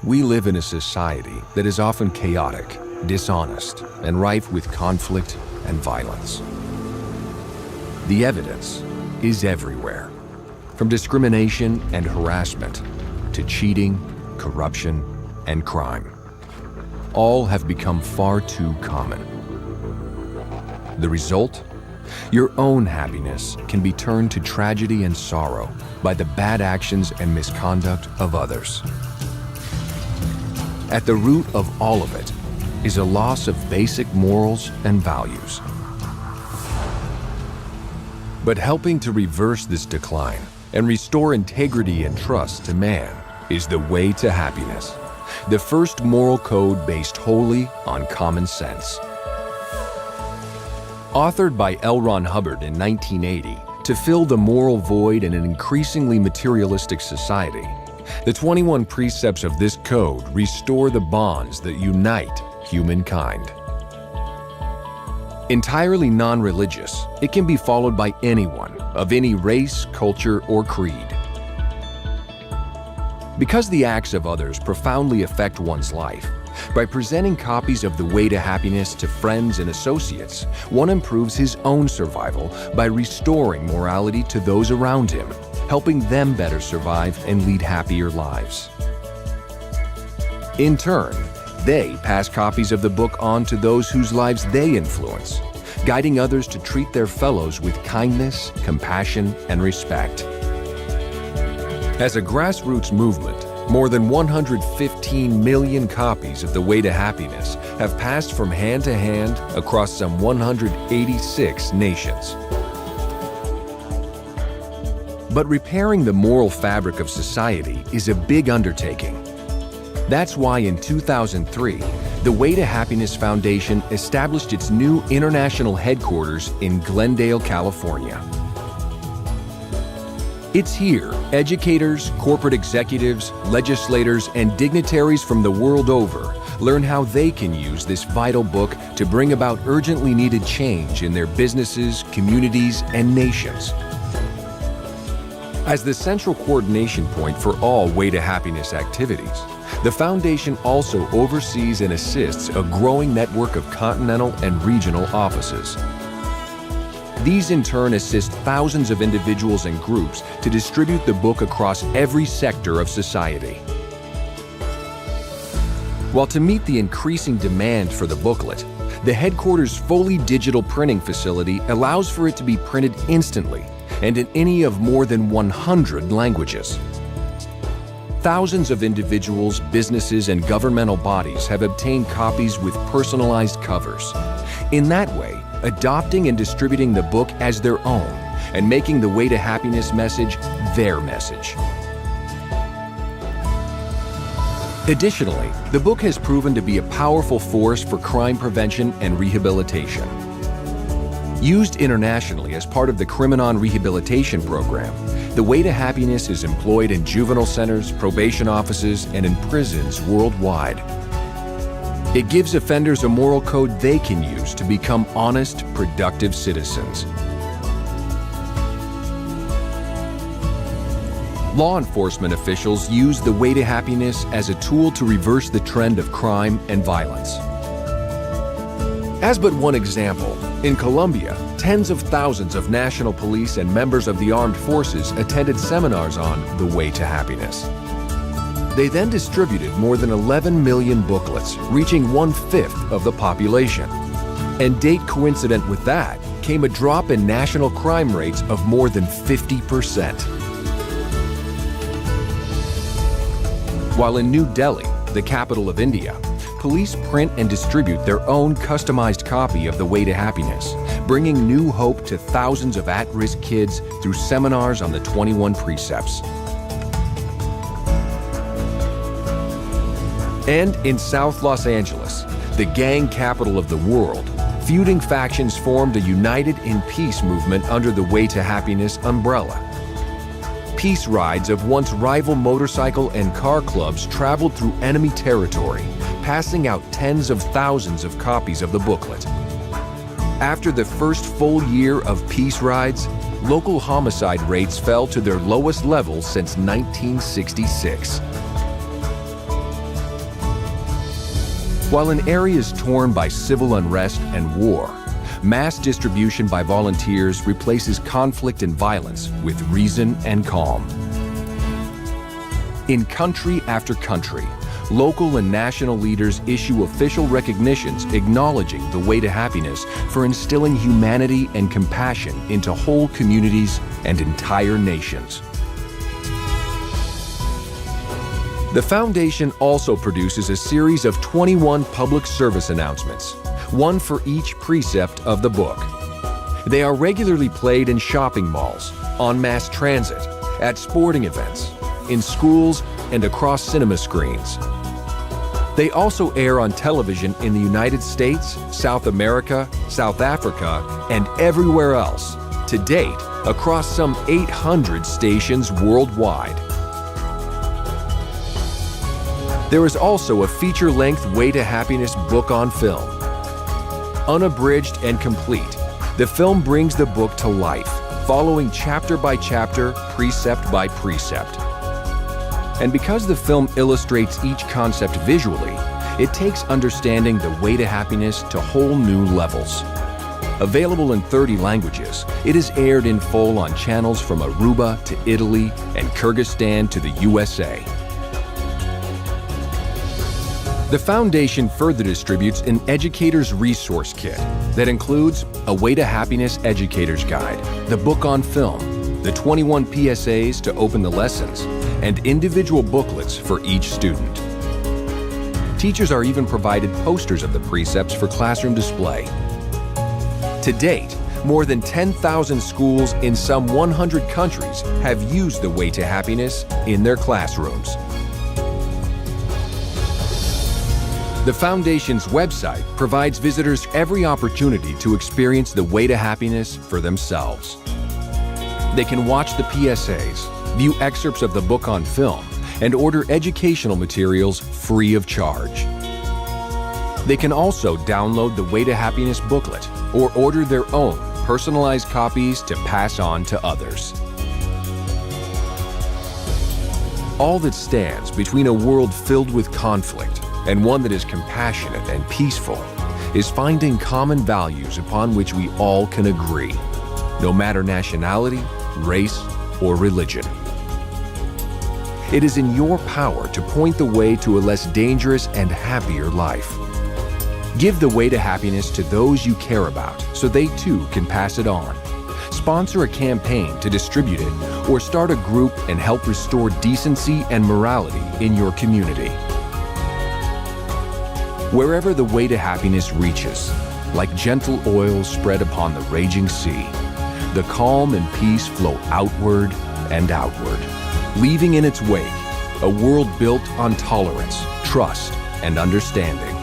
We live in a society that is often chaotic, dishonest, and rife with conflict and violence. The evidence is everywhere, from discrimination and harassment to cheating, corruption, and crime. All have become far too common. The result? Your own happiness can be turned to tragedy and sorrow by the bad actions and misconduct of others. At the root of all of it is a loss of basic morals and values. But helping to reverse this decline and restore integrity and trust to man is the way to happiness, the first moral code based wholly on common sense. Authored by L. Ron Hubbard in 1980 to fill the moral void in an increasingly materialistic society, the 21 precepts of this code restore the bonds that unite humankind. Entirely non-religious, it can be followed by anyone of any race, culture, or creed. Because the acts of others profoundly affect one's life, by presenting copies of The Way to Happiness to friends and associates, one improves his own survival by restoring morality to those around him, helping them better survive and lead happier lives. In turn, they pass copies of the book on to those whose lives they influence, guiding others to treat their fellows with kindness, compassion, and respect. As a grassroots movement, more than 115 million copies of The Way to Happiness have passed from hand to hand across some 186 nations. But repairing the moral fabric of society is a big undertaking. That's why in 2003, the Way to Happiness Foundation established its new international headquarters in Glendale, California. It's here educators, corporate executives, legislators, and dignitaries from the world over learn how they can use this vital book to bring about urgently needed change in their businesses, communities, and nations. As the central coordination point for all Way to Happiness activities, the Foundation also oversees and assists a growing network of continental and regional offices. These in turn assist thousands of individuals and groups to distribute the book across every sector of society. While to meet the increasing demand for the booklet, the headquarters' fully digital printing facility allows for it to be printed instantly and in any of more than 100 languages. Thousands of individuals, businesses, and governmental bodies have obtained copies with personalized covers. In that way, adopting and distributing the book as their own and making the Way to Happiness message their message. Additionally, the book has proven to be a powerful force for crime prevention and rehabilitation. Used internationally as part of the Criminon Rehabilitation Program, the Way to Happiness is employed in juvenile centers, probation offices, and in prisons worldwide. It gives offenders a moral code they can use to become honest, productive citizens. Law enforcement officials use the Way to Happiness as a tool to reverse the trend of crime and violence. As but one example, in Colombia, tens of thousands of national police and members of the armed forces attended seminars on the Way to Happiness. They then distributed more than 11 million booklets, reaching 1/5 of the population. And date coincident with that came a drop in national crime rates of more than 50%. While in New Delhi, the capital of India, police print and distribute their own customized copy of The Way to Happiness, bringing new hope to thousands of at-risk kids through seminars on the 21 precepts. And in South Los Angeles, the gang capital of the world, feuding factions formed a United in Peace movement under the Way to Happiness umbrella. Peace rides of once rival motorcycle and car clubs traveled through enemy territory, passing out tens of thousands of copies of the booklet. After the first full year of peace rides, local homicide rates fell to their lowest level since 1966. While in areas torn by civil unrest and war, mass distribution by volunteers replaces conflict and violence with reason and calm. In country after country, local and national leaders issue official recognitions acknowledging the way to happiness for instilling humanity and compassion into whole communities and entire nations. The Foundation also produces a series of 21 public service announcements, one for each precept of the book. They are regularly played in shopping malls, on mass transit, at sporting events, in schools, and across cinema screens. They also air on television in the United States, South America, South Africa, and everywhere else, to date, across some 800 stations worldwide. There is also a feature-length Way to Happiness book on film. Unabridged and complete, the film brings the book to life, following chapter by chapter, precept by precept. And because the film illustrates each concept visually, it takes understanding the way to happiness to whole new levels. Available in 30 languages, it is aired in full on channels from Aruba to Italy and Kyrgyzstan to the USA. The Foundation further distributes an Educator's Resource Kit that includes a Way to Happiness Educator's Guide, the book on film, the 21 PSAs to open the lessons, and individual booklets for each student. Teachers are even provided posters of the precepts for classroom display. To date, more than 10,000 schools in some 100 countries have used the Way to Happiness in their classrooms. The Foundation's website provides visitors every opportunity to experience the Way to Happiness for themselves. They can watch the PSAs, view excerpts of the book on film, and order educational materials free of charge. They can also download the Way to Happiness booklet or order their own personalized copies to pass on to others. All that stands between a world filled with conflict and one that is compassionate and peaceful is finding common values upon which we all can agree, no matter nationality, race, or religion. It is in your power to point the way to a less dangerous and happier life. Give the Way to Happiness to those you care about so they too can pass it on. Sponsor a campaign to distribute it or start a group and help restore decency and morality in your community. Wherever the Way to Happiness reaches, like gentle oil spread upon the raging sea, the calm and peace flow outward and outward, leaving in its wake a world built on tolerance, trust, and understanding.